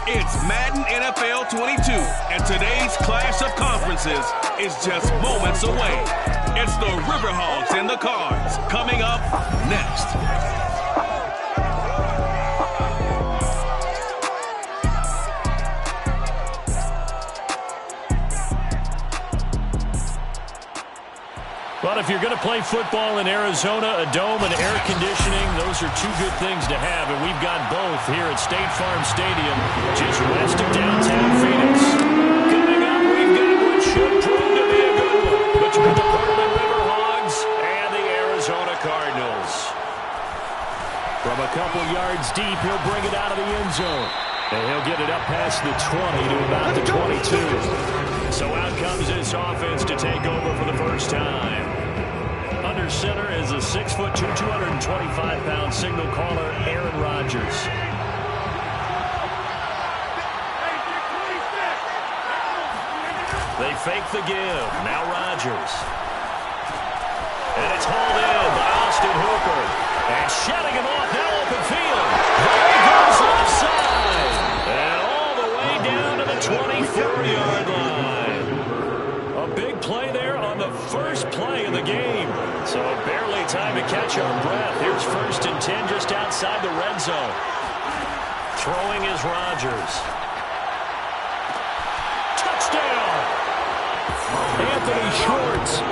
It's Madden NFL 22, and today's clash of conferences is just moments away. It's the Riverhawks and the Cards coming up next. But if you're going to play football in Arizona, a dome and air conditioning, those are two good things to have, and we've got both here at State Farm Stadium, just west of downtown Phoenix. Coming up, we've got what should prove to be a good one between the Portland Riverhawks and the Arizona Cardinals. From a couple yards deep, he'll bring it out of the end zone. And he'll get it up past the 20 to about the 22. So out comes this offense to take over for the first time. Under center is a 6'2", 225-pound signal caller, Aaron Rodgers. They fake the give. Now Rodgers. And it's hauled in by Austin Hooper. And shutting him off, now open field. There he goes left side. And all the way down to the 24-yard line. A big play there on the first play of the game. So barely time to catch our breath. Here's 1st and 10 just outside the red zone. Throwing is Rodgers. Touchdown! Anthony Schwartz,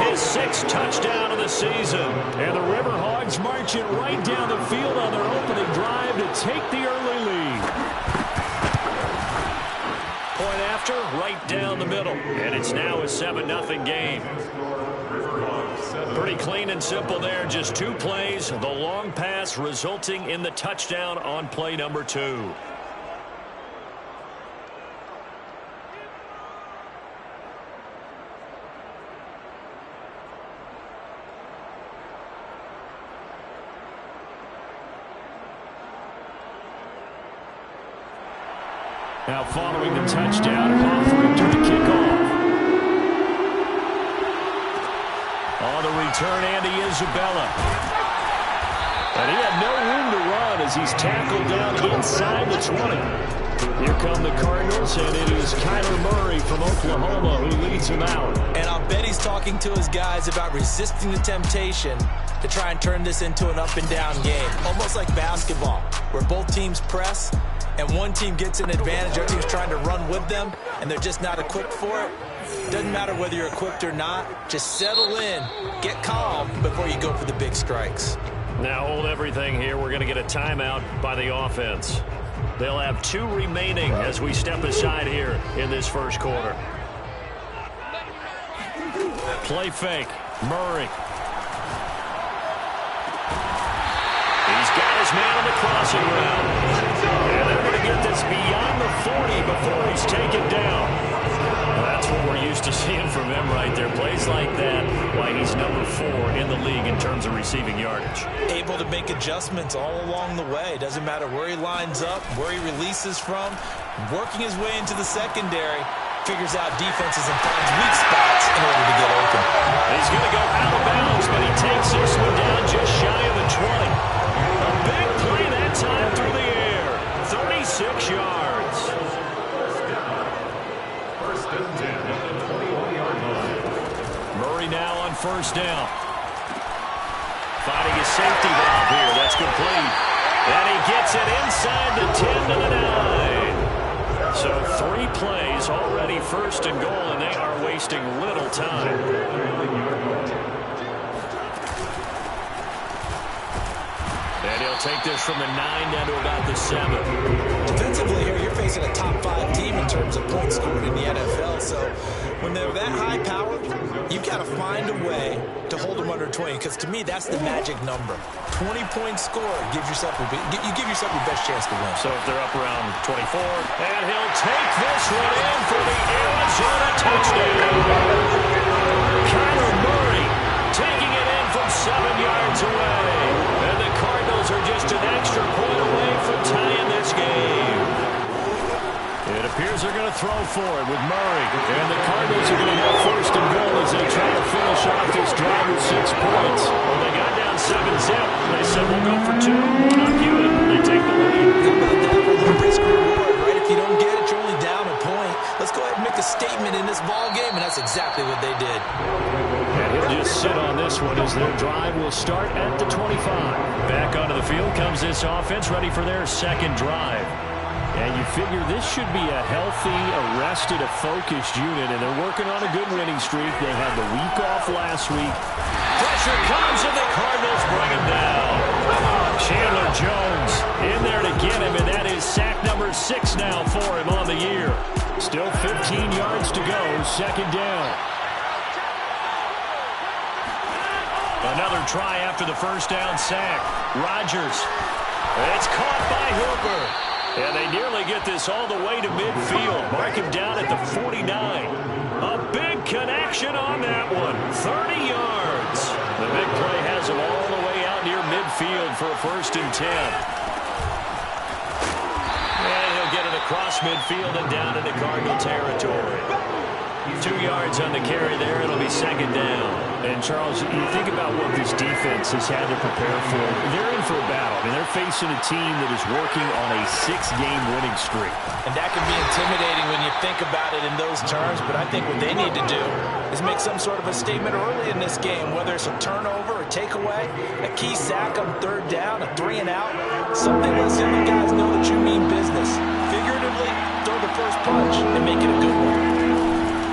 his 6th touchdown of the season. And the Riverhawks marching right down the field on their opening drive to take the early lead. Point after, right down the middle. And it's now a 7-0 game. Pretty clean and simple there. Just 2 plays. The long pass resulting in the touchdown on play number 2. Now following the touchdown and offering to the kickoff. On the return, Andy Isabella. And he had no room to run as he's tackled down inside the 20. Here come the Cardinals, and it is Kyler Murray from Oklahoma who leads him out. And I'll bet he's talking to his guys about resisting the temptation to try and turn this into an up-and-down game. Almost like basketball, where both teams press, and one team gets an advantage, other team's trying to run with them, and they're just not equipped for it. Doesn't matter whether you're equipped or not. Just settle in, get calm before you go for the big strikes. Now hold everything here. We're going to get a timeout by the offense. They'll have 2 remaining as we step aside here in this first quarter. Play fake. Murray. He's got his man on the crossing route. And they're going to get this beyond the 40 before he's taken down. That's what we're used to seeing from him right there. Plays like that, why he's number 4 in the league in terms of receiving yardage. Able to make adjustments all along the way. Doesn't matter where he lines up, where he releases from. Working his way into the secondary. Figures out defenses and finds weak spots in order to get open. He's going to go out of bounds, but he takes this one down just shy of the 20. A big play that time through the air. 36 yards. First and 10 at the 21-yard line. Murray now on 1st down. Finding his safety valve here. That's complete. And he gets it inside the 10 to the 9. So 3 plays already 1st and goal, and they are wasting little time. And he'll take this from the 9 down to about the 7. Defensively here, you're facing a top 5 team in terms of points scored in the NFL. So when they're that high powered, you've got to find a way to hold them under 20. Because to me, that's the magic number. 20 points scored gives yourself you give yourself your best chance to win. So if they're up around 24, and he'll take this one in for the Arizona touchdown. Kyler Murray taking it in from 7 yards away. And the Cardinals are just an extra point away from tying this game. It appears they're going to throw for it with Murray. And the Cardinals are going to have 1st and goal as they try to finish off this drive with 6 points. Well, they got down 7-zip. They said, we'll go for 2. Not you. They take the lead. How about that for a little risk reward, right? If you this ball game, and that's exactly what they did. And he'll just sit on this one as their drive will start at the 25. Back onto the field comes this offense, ready for their second drive. And you figure this should be a healthy, arrested, a focused unit, and they're working on a good winning streak. They had the week off last week. Pressure comes, and the Cardinals bring him down. Chandler Jones in there to get him, and that is sack number 6 now for him on the year. Still 15 yards to go, second down. Another try after the first down sack. Rodgers. It's caught by Hooper. And they nearly get this all the way to midfield. Mark him down at the 49. A big connection on that one. 30 yards. The big play has him all the way out near midfield for a 1st and 10. And he'll get it across midfield and down into Cardinal territory. 2 yards on the carry there. It'll be second down. And, Charles, you think about what this defense has had to prepare for. They're in for a battle. I mean, they're facing a team that is working on a 6-game winning streak. And that can be intimidating when you think about it in those terms. But I think what they need to do is make some sort of a statement early in this game, whether it's a turnover, a takeaway, a key sack on 3rd down, a 3-and-out. Something lets the other guys know that you mean business. Figuratively, throw the first punch and make it a good one.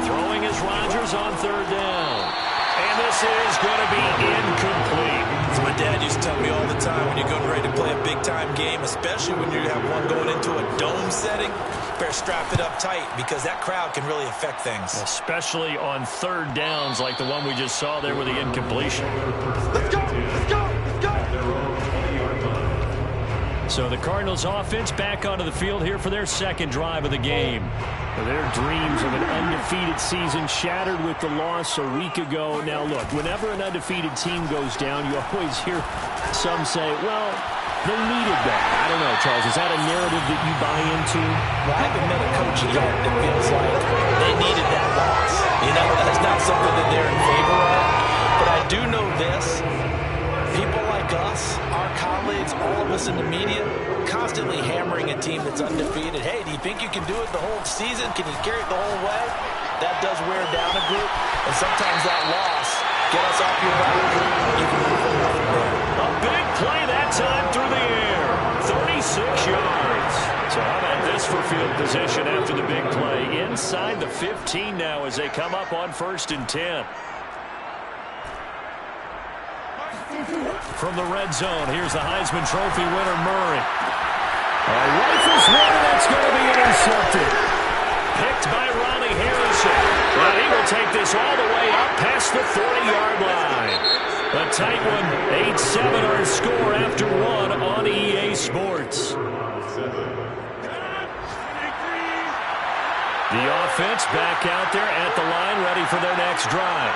Throwing is Rodgers on 3rd down. And this is going to be incomplete. As my dad used to tell me all the time, when you're getting ready to play a big-time game, especially when you have one going into a dome setting, better strap it up tight because that crowd can really affect things. Especially on 3rd downs like the one we just saw there with the incompletion. Let's go! Let's go! Let's go! So the Cardinals offense back onto the field here for their second drive of the game. Their dreams of an undefeated season shattered with the loss a week ago. Now, look, whenever an undefeated team goes down, you always hear some say, well, they needed that. I don't know, Charles. Is that a narrative that you buy into? Well, I haven't met a coach yet that feels like they needed that loss. You know, that's not something that they're in favor of. But I do know this. People like us, our colleagues, all of us in the media, constantly hammering a team that's undefeated. Hey, do you think you can do it the whole season? Can you carry it the whole way? That does wear down a group, and sometimes that loss get us off your back. You can move forward from there. A big play that time through the air. 36 yards. So how about this for field position after the big play? Inside the 15 now as they come up on 1st and 10. From the red zone, here's the Heisman Trophy winner, Murray. Rifles one, and that's going to be intercepted. Picked by Ronnie Harrison. And he will take this all the way up past the 40-yard line. A tight one, 8-7 our score after one on EA Sports. The offense back out there at the line, ready for their next drive.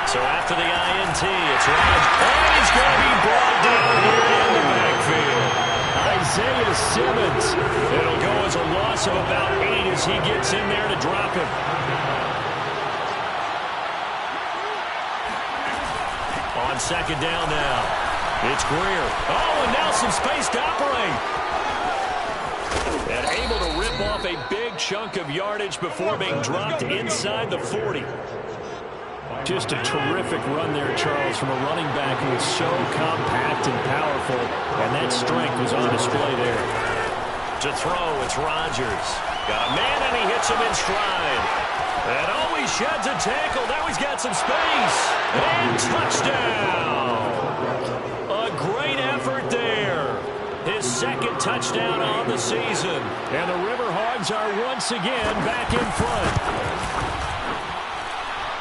So after the INT, it's Rodgers. And he's going to be brought down here in the backfield. Isaiah Simmons. It'll go as a loss of about 8 as he gets in there to drop him. On second down now. It's Greer. Oh, and now some space to operate. And able to rip off a big chunk of yardage before being dropped inside the 40. Just a terrific run there, Charles, from a running back who was so compact and powerful, and that strength was on display there. To throw, it's Rodgers. Got a man, and he hits him in stride. And oh, he sheds a tackle. Now he's got some space. And touchdown. A great effort there. His second touchdown on the season. And the Riverhogs are once again back in front.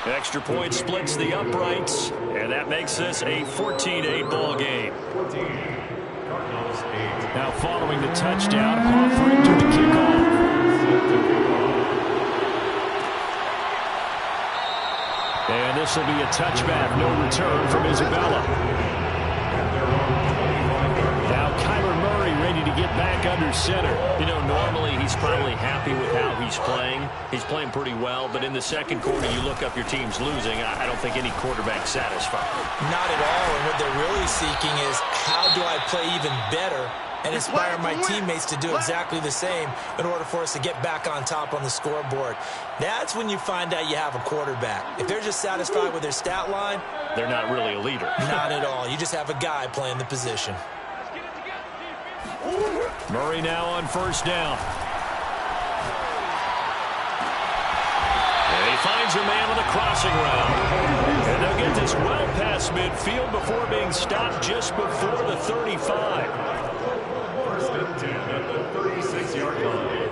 Extra point splits the uprights, and that makes this a 14-8 ball game. Now following the touchdown, offering to the kickoff. And this will be a touchback, no return from Isabella. Now Kyler Murray ready to get back under center. You know, normally he's probably happy with how he's playing. He's playing pretty well, but in the second quarter, you look up your team's losing. I don't think any quarterback's satisfied. Not at all, and what they're really seeking is how do I play even better and inspire my teammates to do exactly the same in order for us to get back on top on the scoreboard. That's when you find out you have a quarterback. If they're just satisfied with their stat line, they're not really a leader. Not at all. You just have a guy playing the position. Murray now on first down. And he finds a man on the crossing route. And they'll get this well past midfield before being stopped just before the 35. First and 10 at the 36-yard line.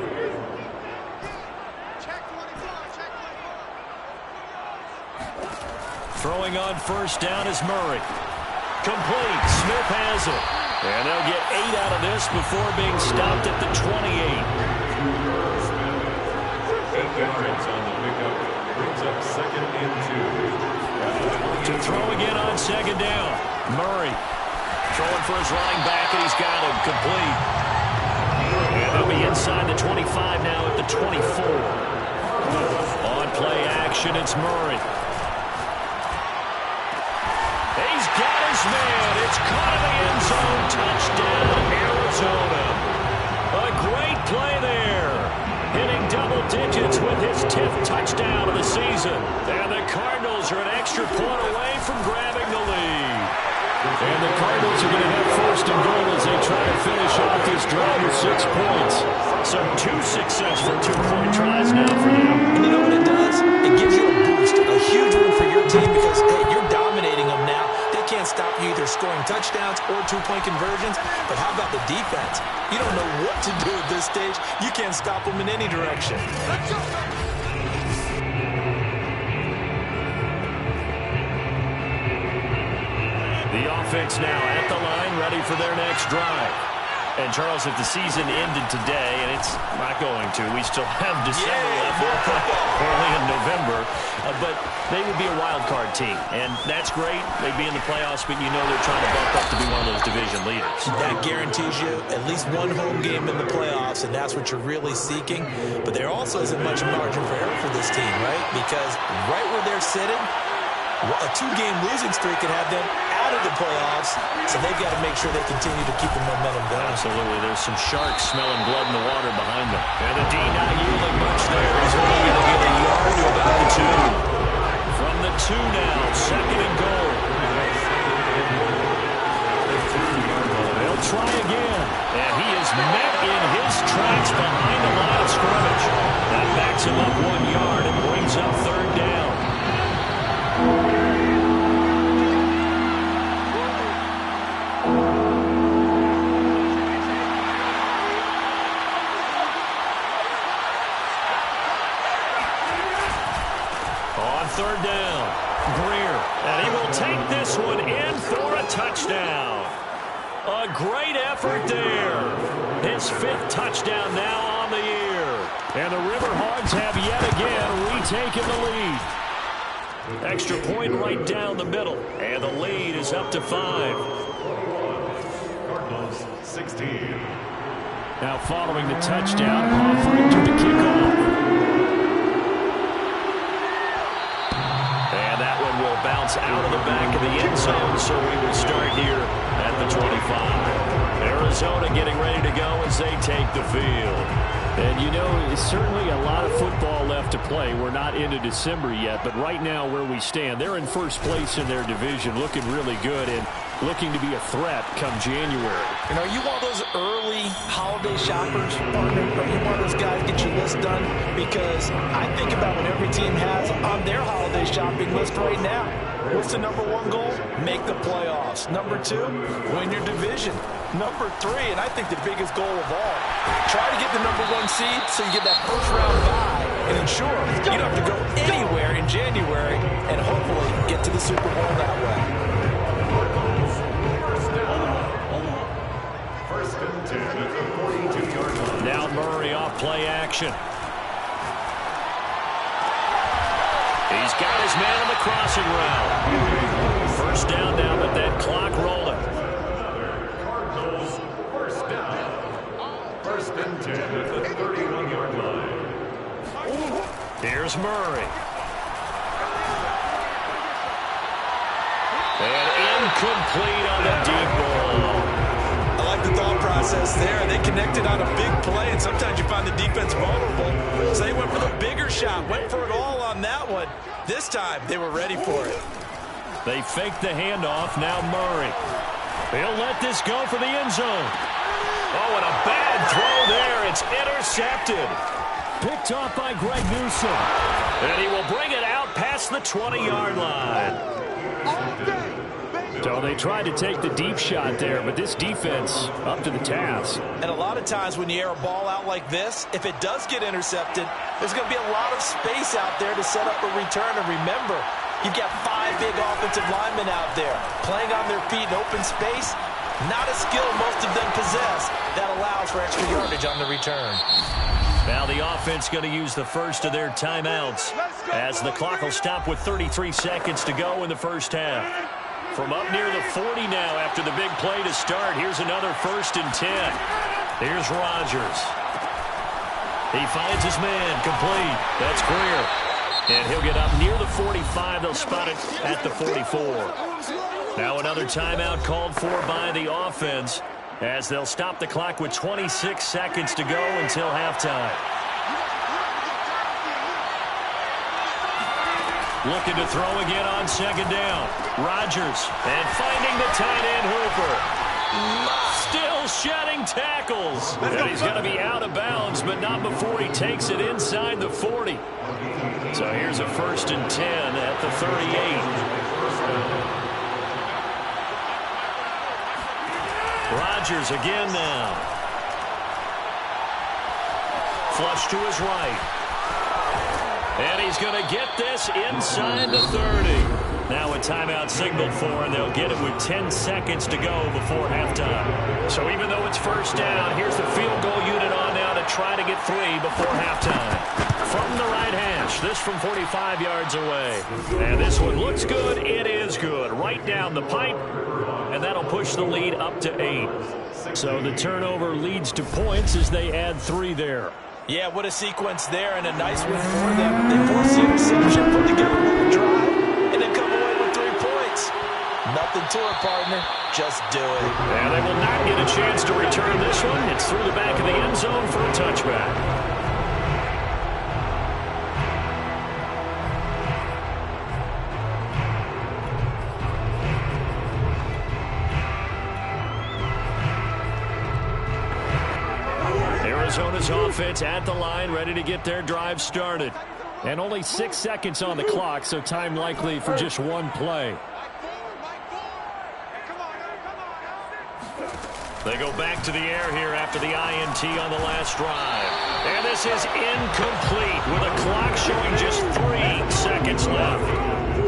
Throwing on first down is Murray. Complete. Smith has it. And they'll get 8 out of this before being stopped at the 28. 8 yards on the pickup. Brings up second and 2. To throw again on second down. Murray throwing for his running back, and he's got him complete. And they'll be inside the 25 now at the 24. On play action, it's Murray. He's got his man. It's caught in the end zone. Touchdown, Arizona. A great play there. Hitting double digits with his 10th touchdown of the season. And the Cardinals are an extra point away from grabbing the lead. And the Cardinals are going to have first and goal as they try to finish off this drive with 6 points. So 2 successful 2-point tries now for them. And you know what it does? It gives you a boost, a huge one for your team because, hey, you're dominating them now. They can't stop you either scoring touchdowns or 2-point conversions. But how about the defense? You don't know what to do at this stage. You can't stop them in any direction. The offense now at the line, ready for their next drive. And, Charles, if the season ended today, and it's not going to, we still have December left, early in November, but they would be a wild card team. And that's great. They'd be in the playoffs, but you know they're trying to bump up to be one of those division leaders. That guarantees you at least one home game in the playoffs, and that's what you're really seeking. But there also isn't much margin for error for this team, right? Because right where they're sitting, a 2-game losing streak can have them out of the playoffs, so they've got to make sure they continue to keep the momentum going. Absolutely. There's some sharks smelling blood in the water behind them. And the D not yielding much there. He's only going to get a yard to about the 2. From the 2 now, second and goal. They'll try again. And he is met in his tracks behind the line of scrimmage. That backs him up 1 yard and brings up third down. On third down, Greer, and he will take this one in for a touchdown. A great effort there. His 5th touchdown now on the year. And the Riverhogs have yet again retaken the lead. Extra point right down the middle. And the lead is up to 5. Cardinals 16. Now following the touchdown, offering to the kickoff. And that one will bounce out of the back of the end zone, so we will start here at the 25. Arizona getting ready to go as they take the field. And, you know, it's certainly a lot of football left to play. We're not into December yet, but right now where we stand, they're in first place in their division, looking really good and looking to be a threat come January. You know, you want those early holiday shoppers, partner, or you want those guys to get your list done? Because I think about what every team has on their holiday shopping list right now. What's the #1 goal? Make the playoffs. #2, win your division. #3, and I think the biggest goal of all, try to get the #1 seed so you get that first round bye and ensure you don't have to go anywhere in January and hopefully get to the Super Bowl that way. First and 10 at the 42-yard line. Now Murray off play action. He's got his man on the crossing route. First down now, but that clock rolling. Cardinals first down. motion at the 31-yard line. Here's Murray. And incomplete on the deep ball. I like the thought process there. They connected on a big play, and sometimes you find the defense vulnerable. So they went for the bigger shot, went for it all on that one. This time, they were ready for it. They faked the handoff. Now Murray. He'll let this go for the end zone. Oh, and a bad throw there. It's intercepted. Picked off by Greg Newsom. And he will bring it out past the 20-yard line. So they tried to take the deep shot there, but this defense up to the task. And a lot of times when you air a ball out like this, if it does get intercepted, there's going to be a lot of space out there to set up a return. And remember, you've got 5 big offensive linemen out there playing on their feet in open space. Not a skill most of them possess that allows for extra yardage on the return. Now the offense going to use the first of their timeouts as the clock will stop with 33 seconds to go in the first half. From up near the 40 now after the big play to start. Here's another 1st and 10. Here's Rodgers. He finds his man complete. That's Greer. And he'll get up near the 45. They'll spot it at the 44. Now another timeout called for by the offense as they'll stop the clock with 26 seconds to go until halftime. Looking to throw again on 2nd down. Rodgers, and finding the tight end Hooper. Still shedding tackles. And he's going to be out of bounds, but not before he takes it inside the 40. So here's a 1st and 10 at the 38. Rodgers again now. Flush to his right. And he's going to get this inside the 30. Now a timeout signaled for, and they'll get it with 10 seconds to go before halftime. So even though it's 1st down, here's the field goal unit on now to try to get 3 before halftime. From the right hash, this from 45 yards away. And this one looks good. It is good. Right down the pipe. And that'll push the lead up to 8. So the turnover leads to points as they add 3 there. Yeah, what a sequence there, and a nice win for them. They force the interception, put together another drive, and then come away with 3 points. Nothing to it, partner. Just do it. And they will not get a chance to return this one. It's through the back of the end zone for a touchback. Arizona's offense at the line, ready to get their drive started. And only 6 seconds on the clock, so time likely for just 1 play. They go back to the air here after the INT on the last drive. And this is incomplete with a clock showing just 3 seconds left.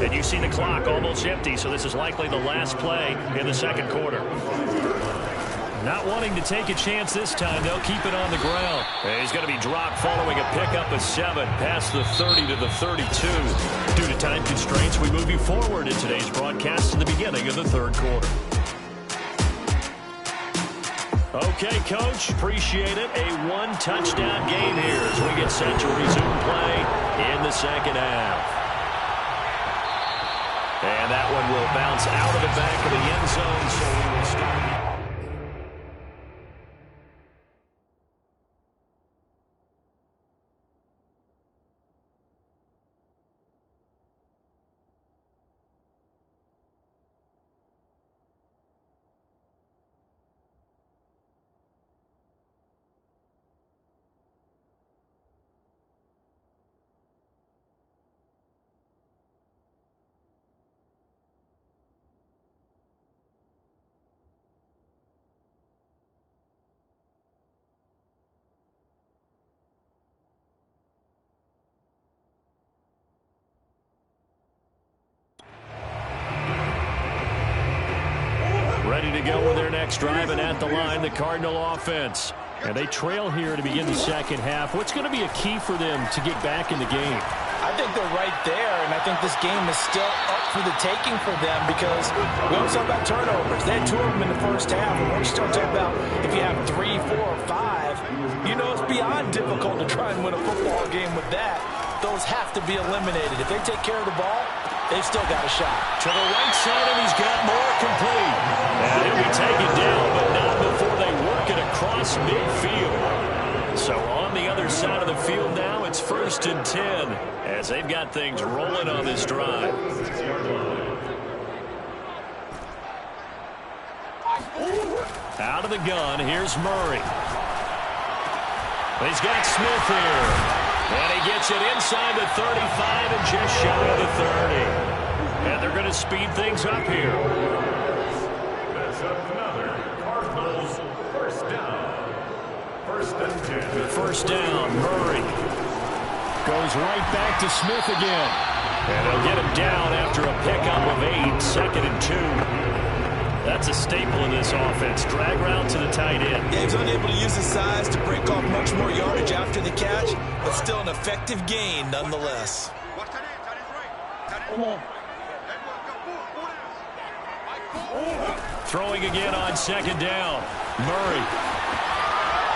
And you see the clock almost empty, so this is likely the last play in the 2nd quarter. Not wanting to take a chance this time, they'll keep it on the ground. And he's going to be dropped following a pickup of 7 past the 30 to the 32. Due to time constraints, we move you forward in today's broadcast to the beginning of the 3rd quarter. Okay, Coach, appreciate it. A 1-touchdown game here as we get set to resume play in the 2nd half. And that one will bounce out of the back of the end zone, so we will start. Ready to go with their next drive, and at the line, the Cardinal offense. And they trail here to begin the 2nd half. What's going to be a key for them to get back in the game? I think they're right there, and I think this game is still up for the taking for them because we always talk about turnovers. They had 2 of them in the first half, and once you start talking about if you have 3, 4, or 5, you know it's beyond difficult to try and win a football game with that. Those have to be eliminated. If they take care of the ball, they've still got a shot. To the right side, and he's got more complete. And he'll be taken down, but not before they work it across midfield. So on the other side of the field now, it's 1st and 10 as they've got things rolling on this drive. Out of the gun, here's Murray. He's got Smith here. And he gets it inside the 35 and just shy of the 30. And they're going to speed things up here. That's another Cardinals first down. 1st and 10. First down, Murray. Goes right back to Smith again. And he'll get him down after a pickup of 8, 2nd and 2. That's a staple in this offense. Drag route to the tight end. Yeah, he's unable to use his size to break off much more yardage after the catch, but still an effective gain nonetheless. Throwing again on 2nd down. Murray.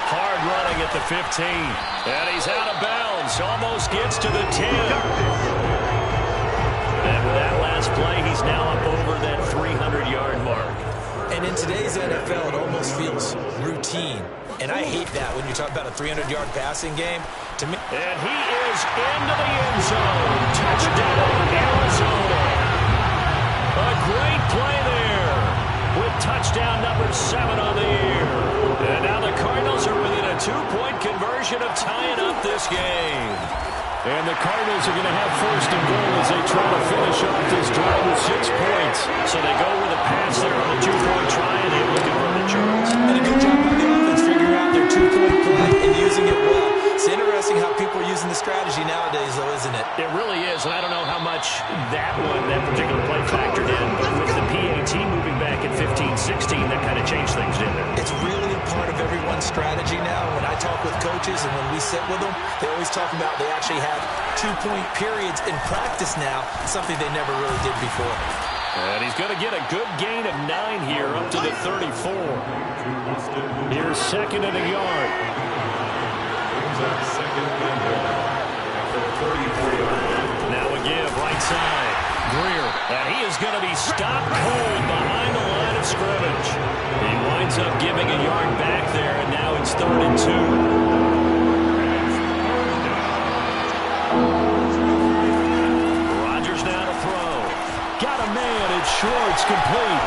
Hard running at the 15. And he's out of bounds. Almost gets to the 10. And with that last play, he's now up over that 300-yard mark. And in today's NFL, it almost feels routine. And I hate that when you talk about a 300-yard passing game. To me, and he is into the end zone. Touchdown, Arizona. A great play there with touchdown number 7 on the year. And now the Cardinals are within a 2-point conversion of tying up this game. And the Cardinals are going to have 1st and goal as they try to finish off this drive with 6 points. So they go with a pass there on a 2-point try, and they look at the Charles. And a good job by the offense figuring out their 2-point play and using it well. It's interesting how people are using the strategy nowadays, though, isn't it? It really is, and I don't know how much that particular play factored in, but with the PAT moving back at 15-16, that kind of changed things, didn't it? It's really a part of everyone's strategy now. When I talk with coaches and when we sit with them, they always talk about they actually have 2-point periods in practice now, something they never really did before. And he's going to get a good gain of 9 here up to the 34. Here's 2nd and a yard. Now a give, right side. Greer. And he is going to be stopped cold behind the line of scrimmage. He winds up giving a yard back there, and now it's 3rd and 2. Rodgers now to throw. Got a man. It's Schwartz, complete.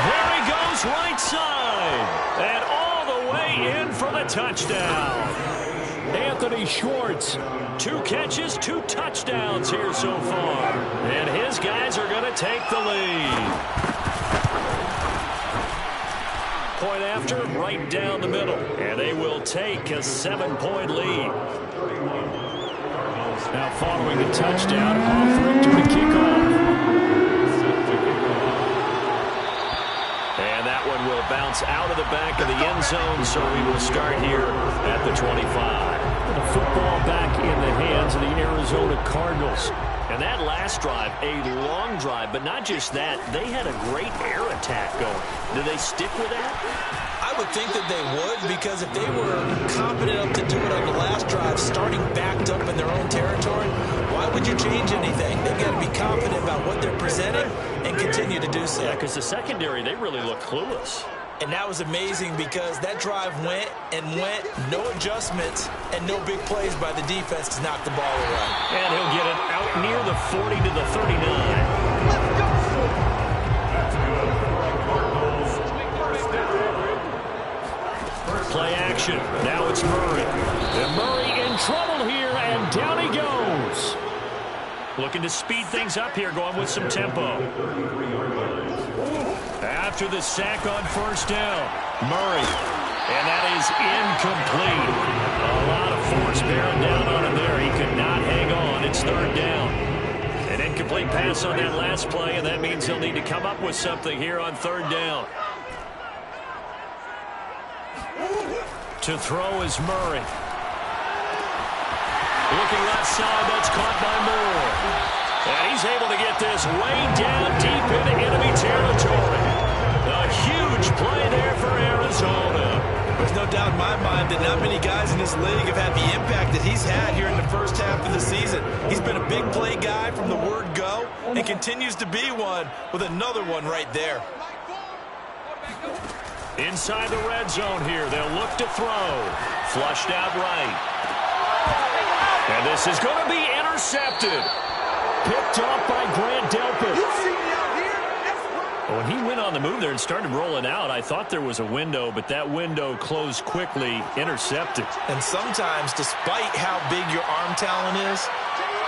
There he goes, right side. And all the way in for the touchdown. Anthony Schwartz. 2 catches, 2 touchdowns here so far. And his guys are going to take the lead. Point after, right down the middle. And they will take a 7-point lead. Now following the touchdown, off Richter to kick off. And that one will bounce out of the back of the end zone, so we will start here at the 25. The football back in the hands of the Arizona Cardinals. And that last drive, a long drive, but not just that, they had a great air attack going. Do they stick with that? I would think that they would, because if they were competent enough to do it on the last drive, starting backed up in their own territory, why would you change anything? They've got to be confident about what they're presenting and continue to do so. Yeah, because the secondary, they really look clueless. And that was amazing because that drive went and went, no adjustments, and no big plays by the defense to knock the ball away. And he'll get it out near the 40 to the 39. Play action. Now it's Murray. And Murray in trouble here, and down he goes. Looking to speed things up here, going with some tempo. After the sack on 1st down, Murray. And that is incomplete. A lot of force bearing down on him there. He could not hang on. It's 3rd down. An incomplete pass on that last play, and that means he'll need to come up with something here on 3rd down. To throw is Murray. Looking left side, that's caught by Moore. And he's able to get this way down deep into enemy territory. A huge play there for Arizona. There's no doubt in my mind that not many guys in this league have had the impact that he's had here in the first half of the season. He's been a big play guy from the word go and continues to be one with another one right there. Inside the red zone here, they'll look to throw. Flushed out right. And this is going to be intercepted. Picked off by Grant Delpit. When he went on the move there and started rolling out, I thought there was a window, but that window closed quickly, intercepted. And sometimes, despite how big your arm talent is,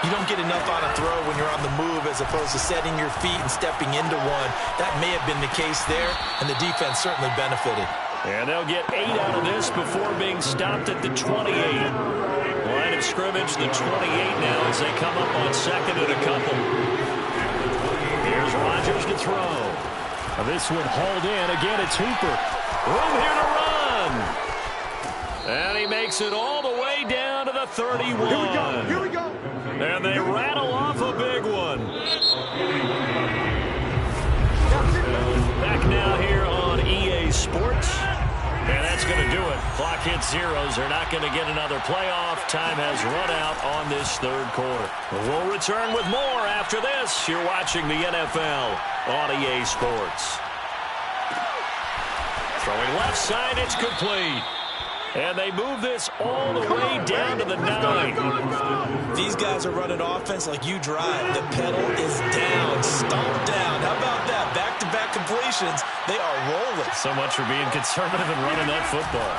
you don't get enough on a throw when you're on the move as opposed to setting your feet and stepping into one. That may have been the case there, and the defense certainly benefited. And they'll get 8 out of this before being stopped at the 28. Line of scrimmage, the 28 now as they come up on second and a couple. Here's Rodgers to throw. This one hauled in. Again, it's Hooper. Room here to run. And he makes it all the way down to the 31. Here we go. And they rattle off a big one. Back now here on EA Sports. And that's going to do it. Clock hits zeros. They're not going to get another playoff. Time has run out on this third quarter. We'll return with more after this. You're watching the NFL on EA Sports. Throwing left side, it's complete. And they move this all the way down to the 9. These guys are running offense like you drive. The pedal is down, stomped down. How about that? Back-to-back completions. They are rolling. So much for being conservative and running that football.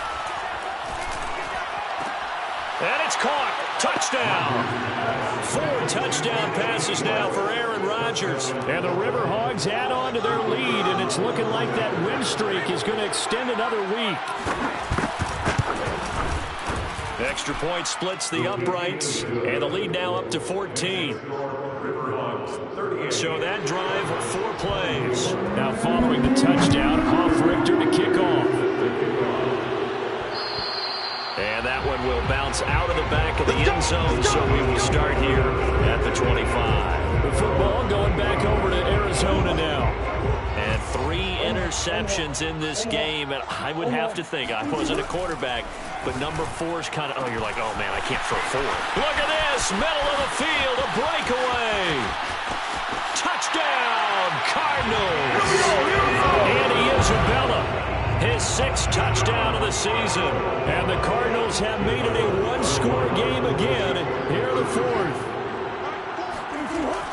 And it's caught. Touchdown. 4 touchdown passes now for Aaron Rodgers. And the Riverhogs add on to their lead, and it's looking like that win streak is going to extend another week. Extra point splits the uprights, and the lead now up to 14. So that drive, 4 plays. Now following the touchdown, Hoff-Richter to kick off. And that one will bounce out of the back of the end zone, so we will start here at the 25. The football going back over to Arizona now. And 3 interceptions in this game, and I would have to think, I wasn't a quarterback, but number 4 is kind of, you're like, oh man, I can't throw 4. Look at this, middle of the field, a breakaway. Touchdown, Cardinals. Andy Isabella, his 6th touchdown of the season. And the Cardinals have made it a 1-score game again. Here the 4th.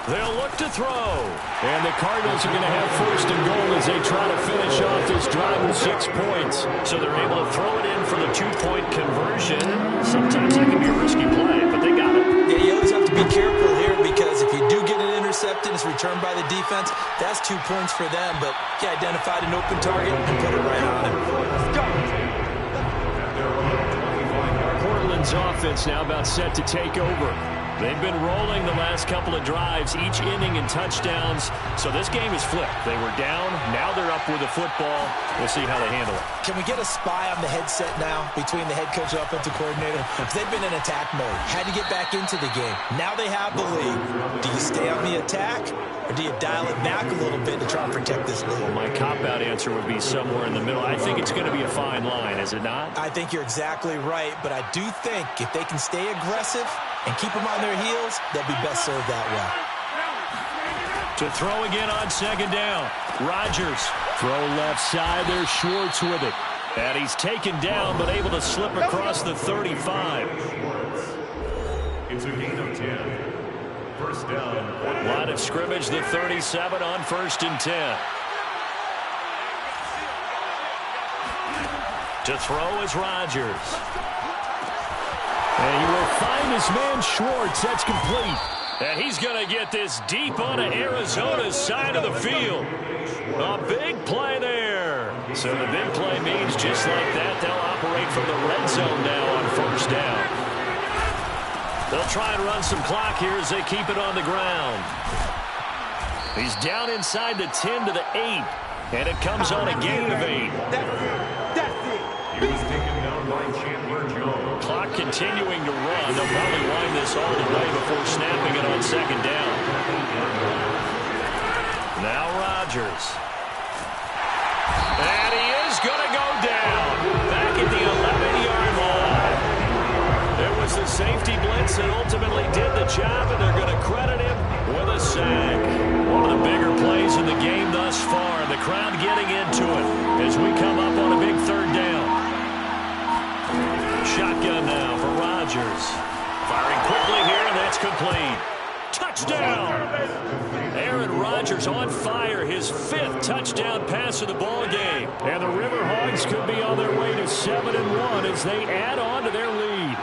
They'll look to throw. And the Cardinals are going to have 1st and goal as they try to finish off this drive with 6 points. So they're able to throw it in for the 2-point conversion. Sometimes that can be a risky play, but they got it. Yeah, you always have to be careful here because if you do get an interception, it's returned by the defense. That's 2 points for them, but he identified an open target and put it right on him. Portland's offense now about set to take over. They've been rolling the last couple of drives, each inning in touchdowns. So this game is flipped. They were down. Now they're up with the football. We'll see how they handle it. Can we get a spy on the headset now between the head coach and offensive coordinator? Because they've been in attack mode. Had to get back into the game. Now they have the lead. Do you stay on the attack or do you dial it back a little bit to try and protect this lead? Well, my cop-out answer would be somewhere in the middle. I think it's going to be a fine line, is it not? I think you're exactly right, but I do think if they can stay aggressive and keep them on their heels, they'll be best served that way. To throw again on 2nd down. Rodgers. Throw left side. There's Schwartz with it. And he's taken down, but able to slip across the 35. It's a gain of 10. 1st down. Line of scrimmage, the 37 on 1st and 10. To throw is Rodgers. And he will find his man Schwartz. That's complete. And he's going to get this deep onto Arizona's side of the field. A big play there. So the big play means just like that, they'll operate from the red zone now on 1st down. They'll try and run some clock here as they keep it on the ground. He's down inside the 10 to the 8. And it comes on a gain of 8. He was taken down by Chandler Jones. Clock continuing to run. They'll probably wind this all the way before snapping it on second down. Now Rodgers. And he is going to go down. Back at the 11-yard line. It was the safety blitz that ultimately did the job, and they're going to credit him with a sack. One of the bigger plays in the game thus far. The crowd getting into it as we come up on a big third down. Shotgun now for Rodgers. Firing quickly here, and that's complete. Touchdown! Aaron Rodgers on fire, his 5th touchdown pass of the ball game. And the Riverhawks could be on their way to 7-1 as they add on to their lead.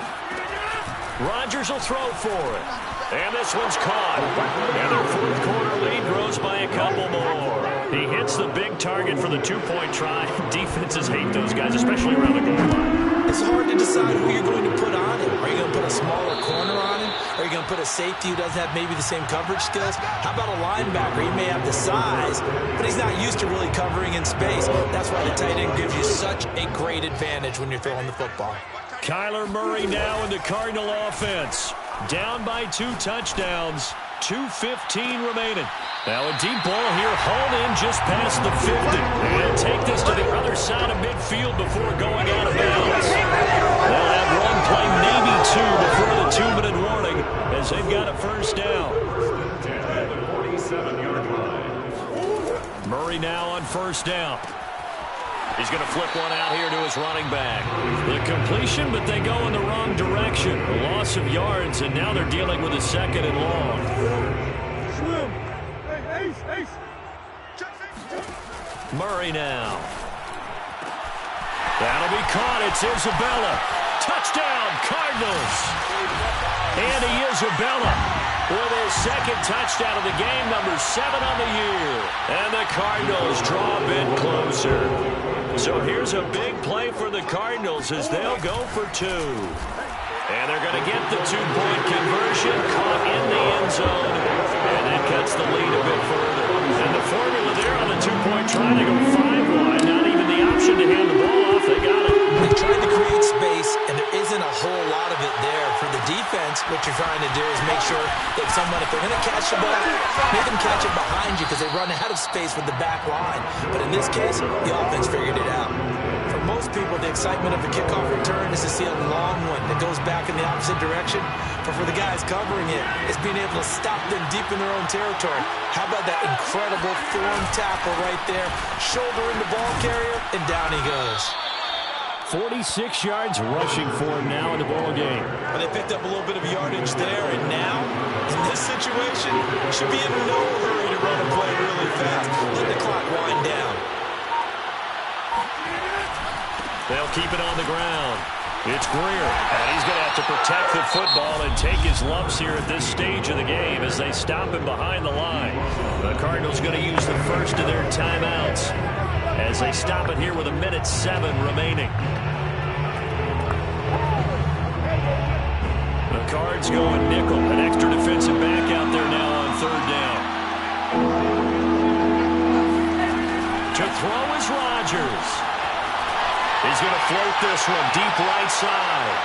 Rodgers will throw for it. And this one's caught. And their 4th quarter lead grows by a couple more. He hits the big target for the 2-point try. Defenses hate those guys, especially around the goal line. It's hard to decide who you're going to put on him. Are you going to put a smaller corner on him? Are you going to put a safety who doesn't have maybe the same coverage skills? How about a linebacker? He may have the size, but he's not used to really covering in space. That's why the tight end gives you such a great advantage when you're throwing the football. Kyler Murray now in the Cardinal offense. Down by 2 touchdowns. 2:15 remaining. Now a deep ball here, hauled in just past the 50. And take this to the other side of midfield before going out of bounds. They'll have one play, maybe 2, before the 2-minute warning as they've got a first down. At the 47-yard line. Murray now on first down. He's going to flip one out here to his running back. The completion, but they go in the wrong direction. A loss of yards, and now they're dealing with a 2nd and long. Murray now. That'll be caught. It's Isabella. Touchdown, Cardinals. Andy Isabella with his 2nd touchdown of the game, number 7 on the year. And the Cardinals draw a bit closer. So here's a big play for the Cardinals as they'll go for 2. And they're going to get the 2-point conversion, caught in the end zone. And that cuts the lead a bit further. And the formula there on the 2-point try to go 5 wide. Not even the option to hand the ball off. They got it. They're trying to create space, and there isn't a whole lot of it there. For the defense, what you're trying to do is make sure that someone, if they're going to catch the ball, make them catch it behind you because they run out of space with the back line. But in this case, the offense figured it out. For most people, the excitement of a kickoff return is to see a long one that goes back in the opposite direction. But for the guys covering it, it's being able to stop them deep in their own territory. How about that incredible form tackle right there? Shoulder in the ball carrier, and down he goes. 46 yards rushing for him now in the ball game. Well, they picked up a little bit of yardage there, and now, in this situation, should be in no hurry to run a play really fast. Let the clock wind down. They'll keep it on the ground. It's Greer, and he's going to have to protect the football and take his lumps here at this stage of the game as they stop him behind the line. The Cardinals going to use the first of their timeouts as they stop it here with 1:07 remaining. The Cards going nickel, an extra defensive back out there now on 3rd down. To throw is Rodgers. He's going to float this one deep right side.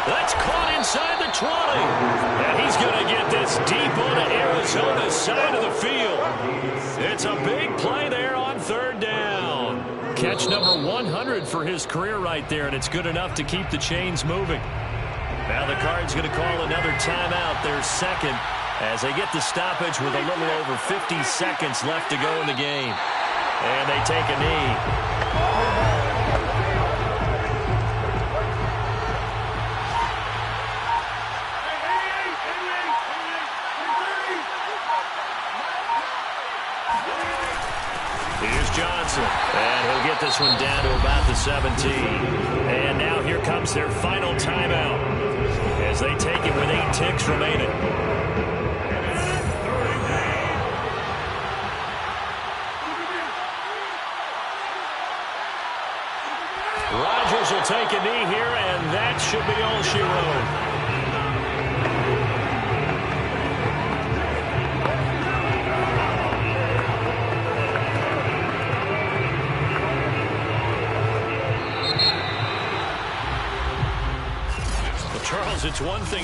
That's caught inside the 20. And he's going to get this deep on the Arizona side of the field. It's a big play there on 3rd down. Catch number 100 for his career right there, and it's good enough to keep the chains moving. Now the Cards going to call another timeout, their 2nd, as they get the stoppage with a little over 50 seconds left to go in the game. And they take a knee. Johnson, and he'll get this one down to about the 17. And now here comes their final timeout as they take it with 8 ticks remaining. Rodgers will take a knee here, and that should be all she wrote. It's one thing